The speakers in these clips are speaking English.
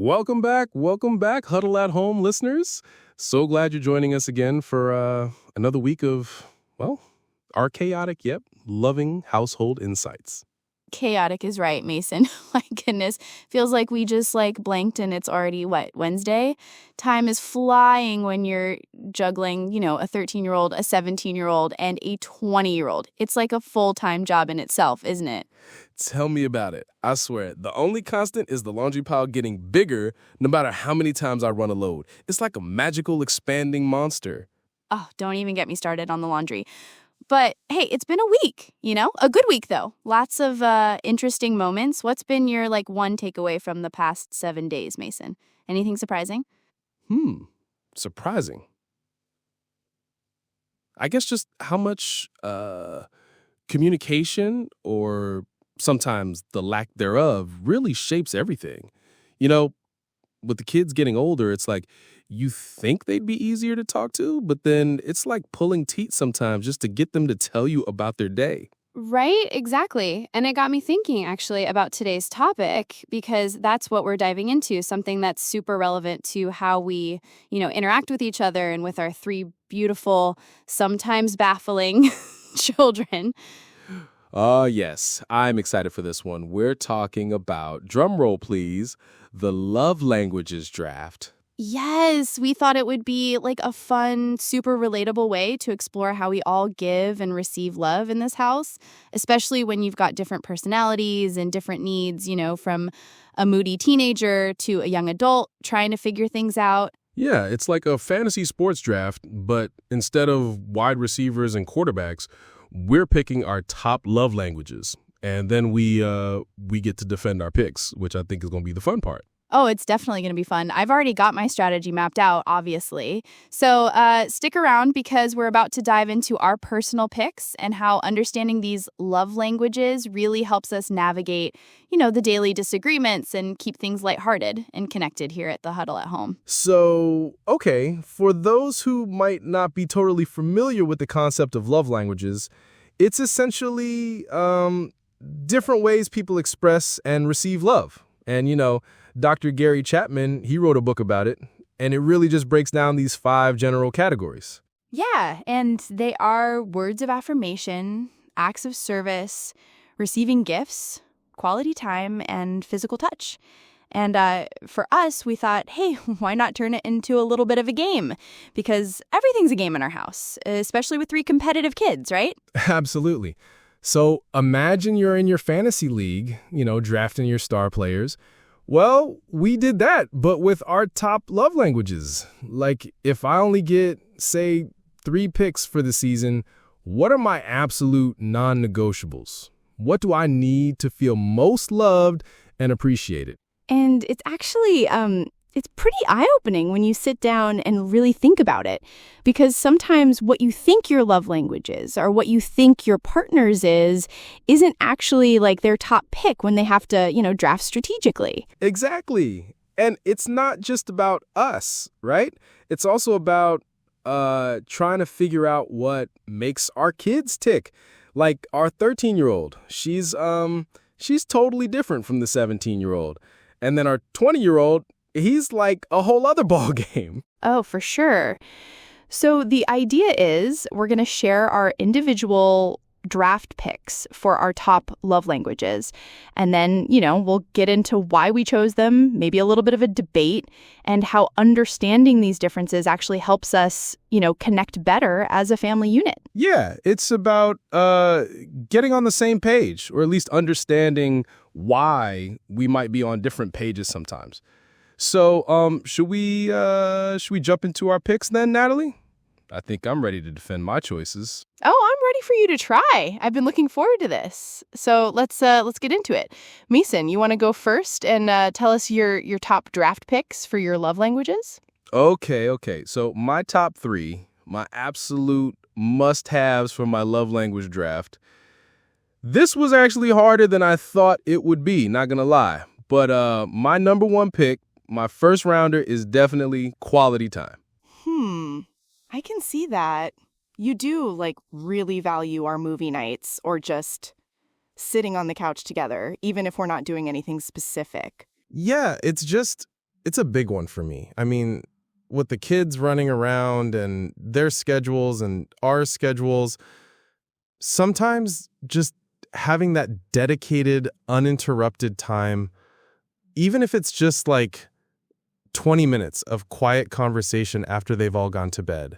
Welcome back, Huddle at Home listeners. So glad you're joining us again for another week of, well, our chaotic yet loving household insights. Chaotic is right, Mason. My goodness. Feels like we just blanked and it's already, Wednesday? Time is flying when you're juggling, a 13-year-old, a 17-year-old, and a 20-year-old. It's like a full-time job in itself, isn't it? Tell me about it. I swear, the only constant is the laundry pile getting bigger no matter how many times I run a load. It's like a magical expanding monster. Oh, don't even get me started on the laundry. But hey, it's been a week, a good week though. Lots of interesting moments. What's been your one takeaway from the past 7 days, Mason? Anything surprising? Surprising. I guess just how much communication or sometimes the lack thereof really shapes everything. With the kids getting older, it's like you think they'd be easier to talk to, but then it's like pulling teeth sometimes just to get them to tell you about their day. Right, exactly. And it got me thinking actually about today's topic because that's what we're diving into, something that's super relevant to how we, interact with each other and with our three beautiful, sometimes baffling children. Yes, I'm excited for this one. We're talking about, drum roll please, the love languages draft. Yes, we thought it would be a fun, super relatable way to explore how we all give and receive love in this house, especially when you've got different personalities and different needs, from a moody teenager to a young adult trying to figure things out. Yeah, it's like a fantasy sports draft, but instead of wide receivers and quarterbacks, we're picking our top love languages. And then we get to defend our picks, which I think is going to be the fun part. Oh, it's definitely going to be fun. I've already got my strategy mapped out, obviously. So stick around because we're about to dive into our personal picks and how understanding these love languages really helps us navigate, the daily disagreements and keep things lighthearted and connected here at the Huddle at Home. So, okay, for those who might not be totally familiar with the concept of love languages, it's essentially different ways people express and receive love. And, Dr. Gary Chapman, he wrote a book about it, and it really just breaks down these 5 general categories. Yeah, and they are words of affirmation, acts of service, receiving gifts, quality time, and physical touch. And for us, we thought, hey, why not turn it into a little bit of a game? Because everything's a game in our house, especially with 3 competitive kids, right? Absolutely. So imagine you're in your fantasy league, drafting your star players. Well, we did that, but with our top love languages. Like, if I only get, say, 3 picks for the season, what are my absolute non-negotiables? What do I need to feel most loved and appreciated? And it's actually, it's pretty eye-opening when you sit down and really think about it. Because sometimes what you think your love language is or what you think your partner's isn't actually their top pick when they have to, draft strategically. Exactly. And it's not just about us, right? It's also about trying to figure out what makes our kids tick. Like our 13-year-old, she's totally different from the 17-year-old. And then our 20-year-old, he's like a whole other ball game. Oh, for sure. So the idea is we're going to share our individual draft picks for our top love languages. And then, we'll get into why we chose them, maybe a little bit of a debate, and how understanding these differences actually helps us, connect better as a family unit. Yeah, it's about getting on the same page, or at least understanding why we might be on different pages sometimes. So, should we jump into our picks then, Natalie? I think I'm ready to defend my choices. Oh, I'm ready for you to try. I've been looking forward to this. So let's get into it. Mason, you want to go first and tell us your top draft picks for your love languages? Okay. So my top 3, my absolute must-haves for my love language draft. This was actually harder than I thought it would be, not gonna lie. But my number 1 pick, my first rounder, is definitely quality time. I can see that. You do, really value our movie nights or just sitting on the couch together, even if we're not doing anything specific. Yeah, it's just it's a big one for me. I mean, with the kids running around and their schedules and our schedules, sometimes just having that dedicated, uninterrupted time, even if it's just like 20 minutes of quiet conversation after they've all gone to bed,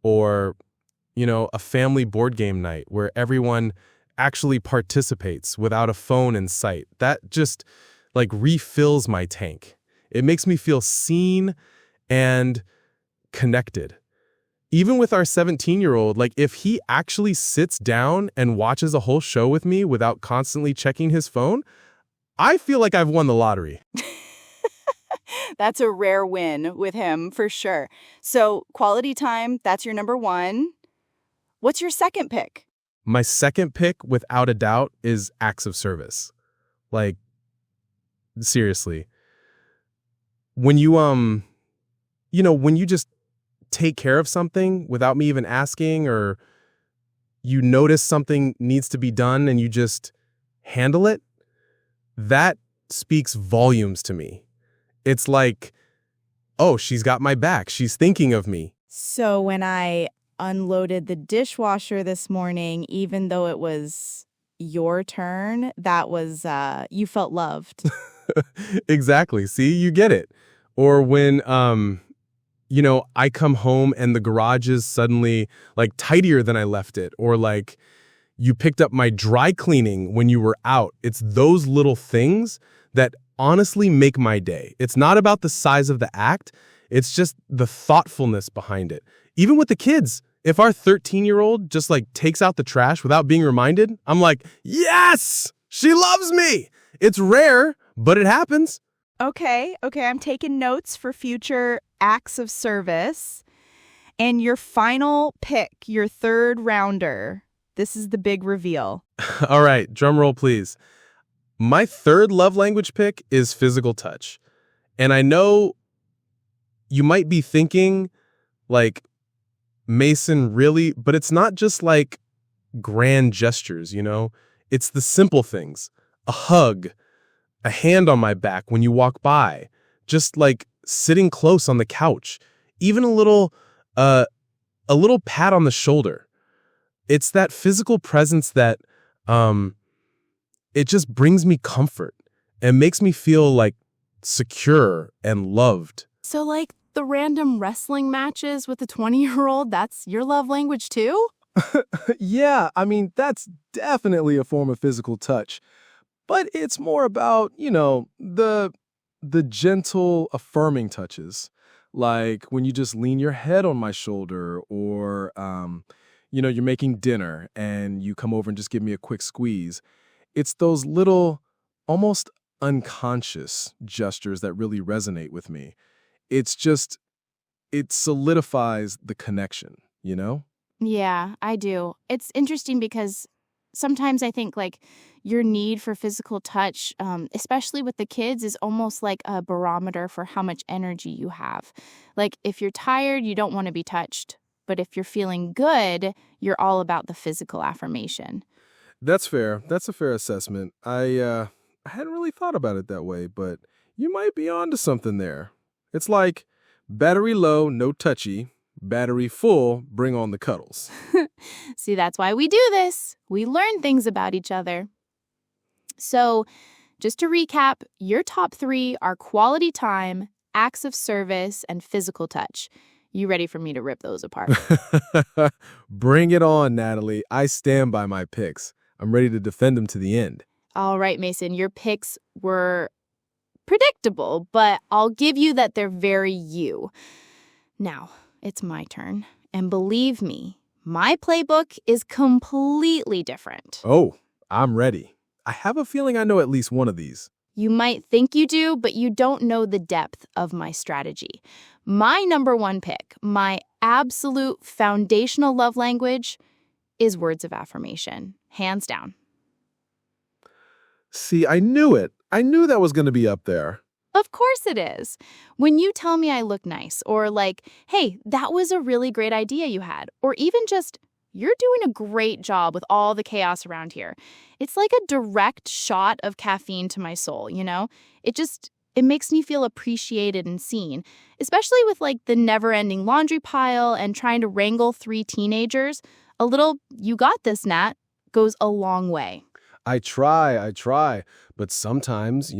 or, a family board game night where everyone actually participates without a phone in sight, that just like refills my tank. It makes me feel seen and connected. Even with our 17-year-old, like if he actually sits down and watches a whole show with me without constantly checking his phone, I feel like I've won the lottery. That's a rare win with him, for sure. So quality time, that's your number one. What's your second pick? My second pick, without a doubt, is acts of service. Like, seriously. When you, when you just take care of something without me even asking, or you notice something needs to be done and you just handle it, that speaks volumes to me. It's like, oh, she's got my back. She's thinking of me. So when I unloaded the dishwasher this morning, even though it was your turn, that was, you felt loved. Exactly. See, you get it. Or when, I come home and the garage is suddenly like tidier than I left it, or like you picked up my dry cleaning when you were out. It's those little things that honestly make my day. It's not about the size of the act. It's just the thoughtfulness behind it. Even with the kids, if our 13-year-old just like takes out the trash without being reminded, I'm like, yes, she loves me. It's rare, but it happens. Okay, I'm taking notes for future acts of service. And your final pick, your third rounder, this is the big reveal. All right, drum roll, please. My third love language pick is physical touch. And I know you might be thinking, like, Mason, really? But it's not just like grand gestures, It's the simple things. A hug, a hand on my back when you walk by, just like sitting close on the couch, even a little pat on the shoulder. It's that physical presence that it just brings me comfort and makes me feel like secure and loved. So like the random wrestling matches with a 20-year-old, that's your love language too? Yeah, I mean, that's definitely a form of physical touch. But it's more about, the gentle, affirming touches. Like when you just lean your head on my shoulder, or, you're making dinner and you come over and just give me a quick squeeze. It's those little, almost unconscious gestures that really resonate with me. It's just, it solidifies the connection, Yeah, I do. It's interesting because sometimes I think like your need for physical touch, especially with the kids, is almost like a barometer for how much energy you have. Like if you're tired, you don't want to be touched. But if you're feeling good, you're all about the physical affirmation. That's fair. That's a fair assessment. I hadn't really thought about it that way, but you might be onto something there. It's like battery low, no touchy. Battery full, bring on the cuddles. See, that's why we do this. We learn things about each other. So, just to recap, your top 3 are quality time, acts of service, and physical touch. You ready for me to rip those apart? Bring it on, Natalie. I stand by my picks. I'm ready to defend them to the end. All right, Mason, your picks were predictable, but I'll give you that they're very you. Now, it's my turn. And believe me, my playbook is completely different. Oh, I'm ready. I have a feeling I know at least one of these. You might think you do, but you don't know the depth of my strategy. My number 1 pick, my absolute foundational love language, is words of affirmation. Hands down. See, I knew it. I knew that was going to be up there. Of course it is. When you tell me I look nice, or like, hey, that was a really great idea you had, or even just, you're doing a great job with all the chaos around here. It's like a direct shot of caffeine to my soul, It It makes me feel appreciated and seen, especially with like the never-ending laundry pile and trying to wrangle 3 teenagers. A little, "you got this, Nat," goes a long way. I try, but sometimes,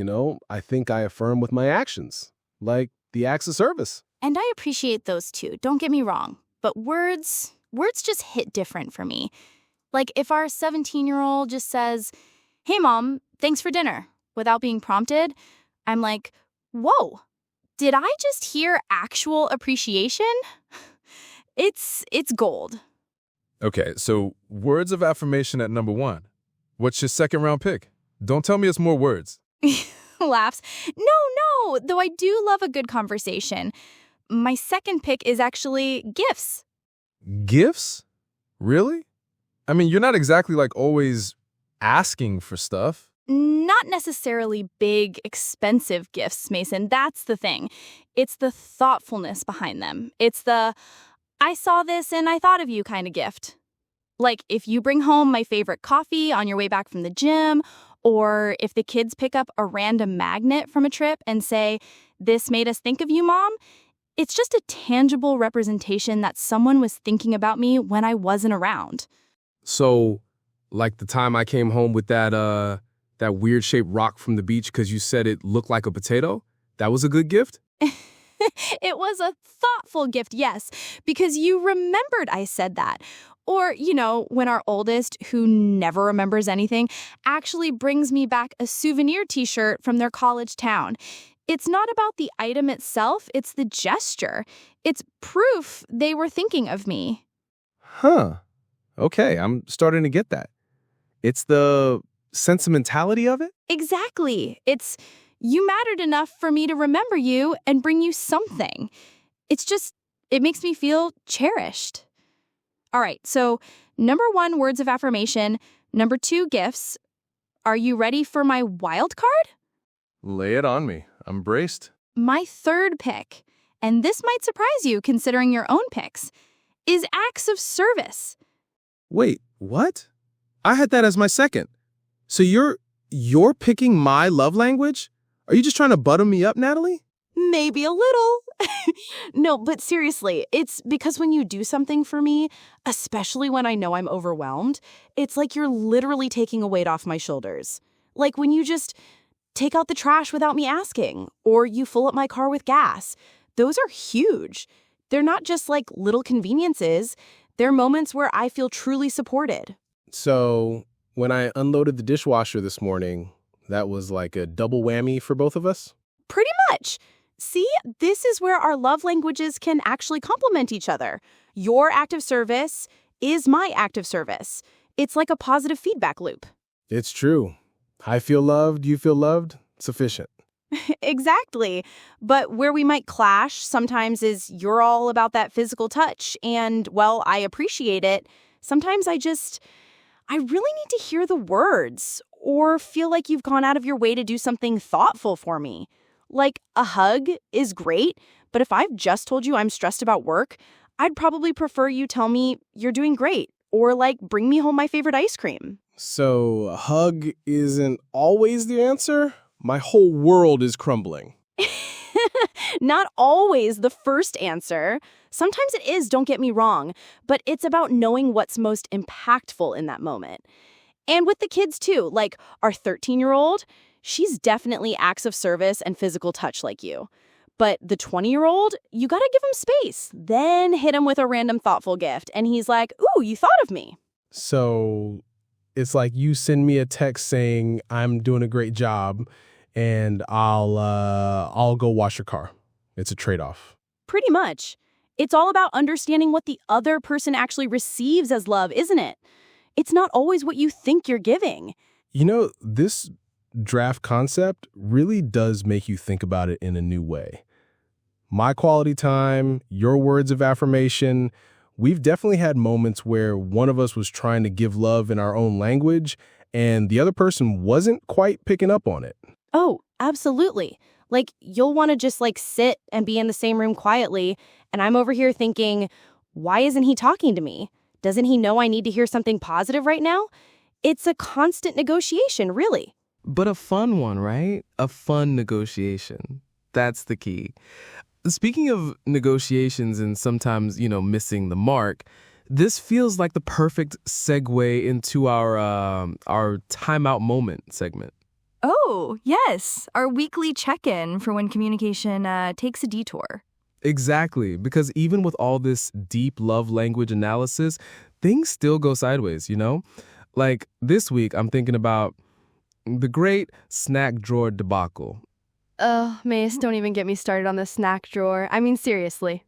I think I affirm with my actions, like the acts of service. And I appreciate those too, don't get me wrong. But words just hit different for me. Like if our 17-year-old just says, "Hey, Mom, thanks for dinner," without being prompted, I'm like, whoa, did I just hear actual appreciation? It's gold. Okay, so words of affirmation at number 1. What's your second round pick? Don't tell me it's more words. Laughs. No, though I do love a good conversation. My second pick is actually gifts. Gifts? Really? I mean, you're not exactly like always asking for stuff. Not necessarily big, expensive gifts, Mason. That's the thing. It's the thoughtfulness behind them. It's the, "I saw this and I thought of you" kind of gift. Like if you bring home my favorite coffee on your way back from the gym, or if the kids pick up a random magnet from a trip and say, "This made us think of you, Mom," it's just a tangible representation that someone was thinking about me when I wasn't around. So, like the time I came home with that weird-shaped rock from the beach because you said it looked like a potato? That was a good gift? It was a thoughtful gift, yes, because you remembered I said that. Or, when our oldest, who never remembers anything, actually brings me back a souvenir t-shirt from their college town. It's not about the item itself, it's the gesture. It's proof they were thinking of me. Huh. Okay, I'm starting to get that. It's the sentimentality of it? Exactly. It's, you mattered enough for me to remember you and bring you something. It makes me feel cherished. All right, so number 1, words of affirmation. Number 2, gifts. Are you ready for my wild card? Lay it on me. I'm braced. My third pick, and this might surprise you considering your own picks, is acts of service. Wait, what? I had that as my second. So you're picking my love language? Are you just trying to butter me up, Natalie? Maybe a little. No, but seriously, it's because when you do something for me, especially when I know I'm overwhelmed, it's like you're literally taking a weight off my shoulders. Like when you just take out the trash without me asking, or you fill up my car with gas. Those are huge. They're not just like little conveniences. They're moments where I feel truly supported. So when I unloaded the dishwasher this morning, that was like a double whammy for both of us? Pretty much. See, this is where our love languages can actually complement each other. Your act of service is my act of service. It's like a positive feedback loop. It's true. I feel loved, you feel loved, sufficient. Exactly. But where we might clash sometimes is you're all about that physical touch. And, well, I appreciate it. Sometimes I really need to hear the words or feel like you've gone out of your way to do something thoughtful for me. Like, a hug is great, but if I've just told you I'm stressed about work, I'd probably prefer you tell me you're doing great or, like, bring me home my favorite ice cream. So a hug isn't always the answer? My whole world is crumbling. Not always the first answer. Sometimes it is, don't get me wrong, but it's about knowing what's most impactful in that moment. And with the kids, too, like our 13-year-old, she's definitely acts of service and physical touch like you. But the 20-year-old, you gotta give him space. Then hit him with a random thoughtful gift. And he's like, "Ooh, you thought of me." So it's like you send me a text saying I'm doing a great job and I'll go wash your car. It's a trade-off. Pretty much. It's all about understanding what the other person actually receives as love, isn't it? It's not always what you think you're giving. This draft concept really does make you think about it in a new way. My quality time, your words of affirmation. We've definitely had moments where one of us was trying to give love in our own language and the other person wasn't quite picking up on it. Oh, absolutely. Like, you'll want to just sit and be in the same room quietly, and I'm over here thinking, why isn't he talking to me? Doesn't he know I need to hear something positive right now? It's a constant negotiation, really. But a fun one, right? A fun negotiation. That's the key. Speaking of negotiations and sometimes, missing the mark, this feels like the perfect segue into our timeout moment segment. Oh, yes, our weekly check-in for when communication takes a detour. Exactly, because even with all this deep love language analysis, things still go sideways, Like this week, I'm thinking about the great snack drawer debacle. Oh, Mace, don't even get me started on the snack drawer. I mean, seriously.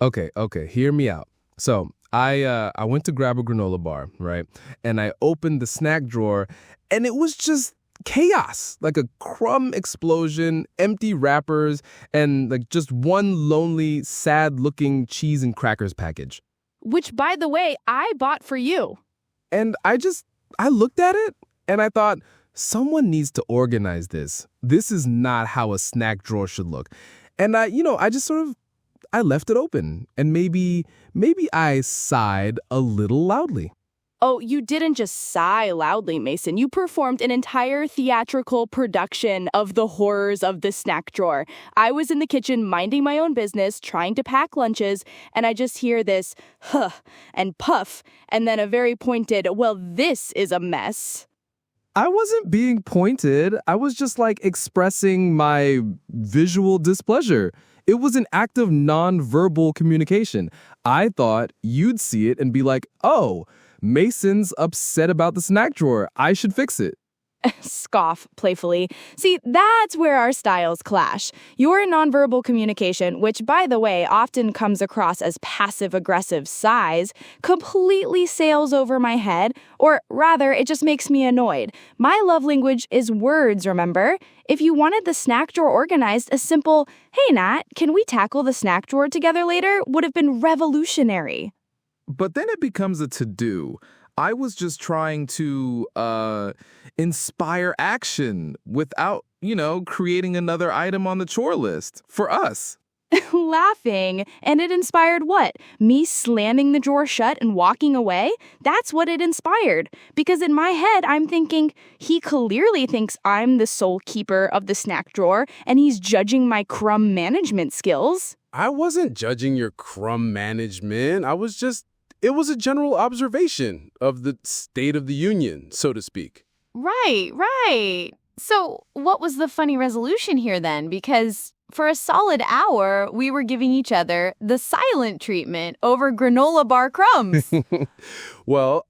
Okay, hear me out. So I went to grab a granola bar, right? And I opened the snack drawer, and it was just chaos, like a crumb explosion, empty wrappers, and like just one lonely, sad-looking cheese and crackers package. Which, by the way, I bought for you. And I looked at it, and I thought, someone needs to organize this. This is not how a snack drawer should look. And I just I left it open. And maybe I sighed a little loudly. Oh, you didn't just sigh loudly, Mason. You performed an entire theatrical production of the horrors of the snack drawer. I was in the kitchen minding my own business, trying to pack lunches, and I just hear this huh and puff, and then a very pointed, well, this is a mess. I wasn't being pointed. I was just expressing my visual displeasure. It was an act of nonverbal communication. I thought you'd see it and be like, oh, Mason's upset about the snack drawer. I should fix it. Scoff playfully. See, that's where our styles clash. Your nonverbal communication, which, by the way, often comes across as passive-aggressive sighs, completely sails over my head, or rather, it just makes me annoyed. My love language is words, remember? If you wanted the snack drawer organized, a simple, hey, Nat, can we tackle the snack drawer together later, would have been revolutionary. But then it becomes a to-do. I was just trying to inspire action without, creating another item on the chore list for us. Laughing, and it inspired what? Me slamming the drawer shut and walking away? That's what it inspired. Because in my head, I'm thinking, he clearly thinks I'm the sole keeper of the snack drawer, and he's judging my crumb management skills. I wasn't judging your crumb management. It was a general observation of the state of the union, so to speak. Right. So what was the funny resolution here then? Because for a solid hour, we were giving each other the silent treatment over granola bar crumbs. Well,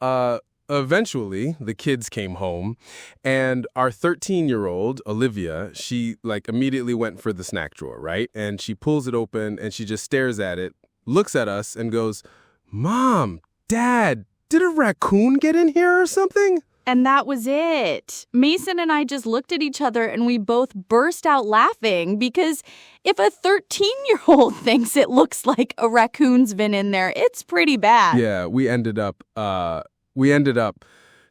eventually, the kids came home, and our 13-year-old, Olivia, she immediately went for the snack drawer, right? And she pulls it open, and she just stares at it, looks at us, and goes, Mom, Dad, did a raccoon get in here or something? And that was it. Mason and I just looked at each other and we both burst out laughing because if a 13-year-old thinks it looks like a raccoon's been in there, it's pretty bad. Yeah, we ended up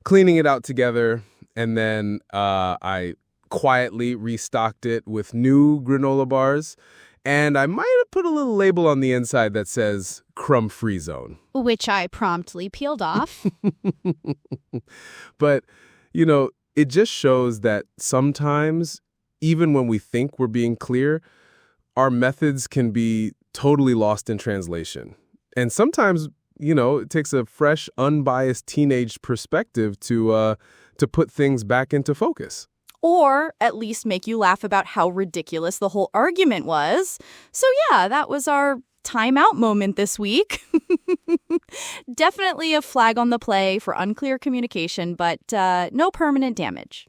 cleaning it out together, and then I quietly restocked it with new granola bars. And I might have put a little label on the inside that says crumb-free zone. Which I promptly peeled off. But, it just shows that sometimes, even when we think we're being clear, our methods can be totally lost in translation. And sometimes, it takes a fresh, unbiased teenage perspective to put things back into focus. Or at least make you laugh about how ridiculous the whole argument was. So yeah, that was our timeout moment this week. Definitely a flag on the play for unclear communication, but no permanent damage.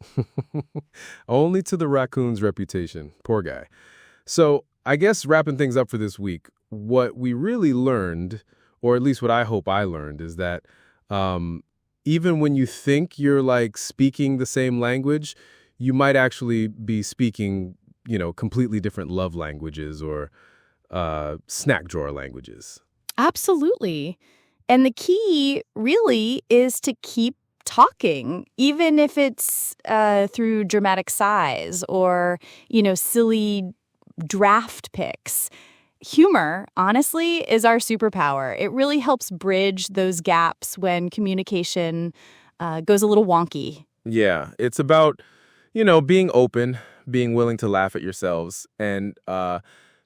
Only to the raccoon's reputation. Poor guy. So I guess wrapping things up for this week, what we really learned, or at least what I hope I learned, is that even when you think you're speaking the same language, you might actually be speaking, completely different love languages or snack drawer languages. Absolutely. And the key really is to keep talking, even if it's through dramatic sighs or, silly draft picks. Humor, honestly, is our superpower. It really helps bridge those gaps when communication goes a little wonky. Yeah, it's about Being open, being willing to laugh at yourselves, and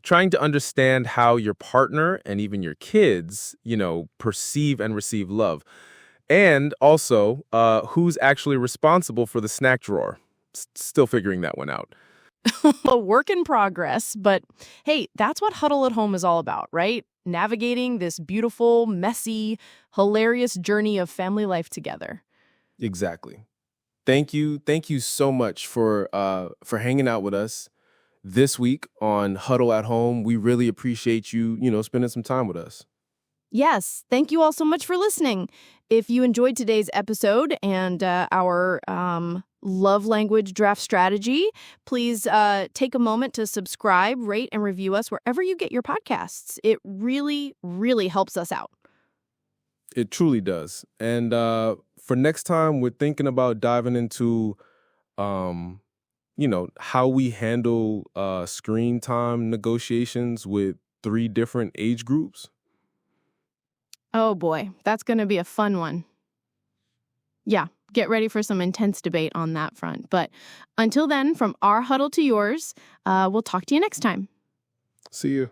trying to understand how your partner and even your kids, perceive and receive love. And also, who's actually responsible for the snack drawer. Still figuring that one out. A work in progress, but hey, that's what Huddle at Home is all about, right? Navigating this beautiful, messy, hilarious journey of family life together. Exactly. Thank you so much for hanging out with us this week on Huddle at Home. We really appreciate you, spending some time with us. Yes, thank you all so much for listening. If you enjoyed today's episode and our love language draft strategy, please take a moment to subscribe, rate, and review us wherever you get your podcasts. It really, really helps us out. It truly does. And for next time, we're thinking about diving into, how we handle screen time negotiations with 3 different age groups. Oh boy, that's going to be a fun one. Yeah, get ready for some intense debate on that front. But until then, from our huddle to yours, we'll talk to you next time. See you.